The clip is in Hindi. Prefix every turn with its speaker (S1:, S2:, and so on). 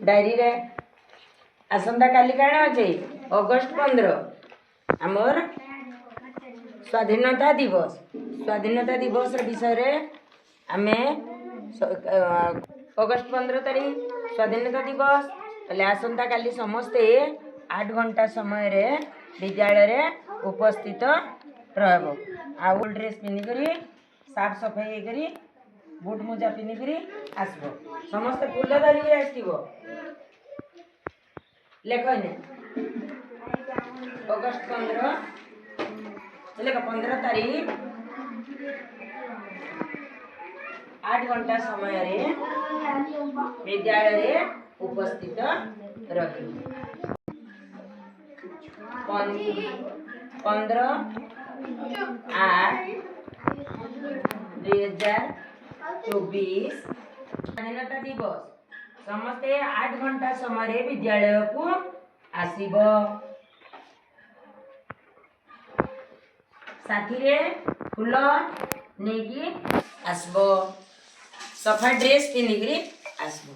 S1: डायरी रे आसंता काली काण अच्छे अगस्ट 15 आमर स्वाधीनता दिवस विषय रे आमे अगस्ट 15 तारीख स्वाधीनता दिवस पहले आसंता काली समस्ते 8 घंटा समय रे विद्यालय रे उपस्थित रहबो आ ड्रेस पिन्ही साफ सफाई करी बूट मोजा पिन्ही आसबो समस्त फूल धरिक आसो लेख अगस्ट 15 लेख 15 तारीख 8 घंटा समय रे विद्यालय रे उपस्थित रही 15/8/2024 स्वाधीनता दिवस समस्ते 8 घंटा समय रे विद्यालय को आसीब साथी रे फूल नहीं आसबो सफा ड्रेस पिन्ही आसबो।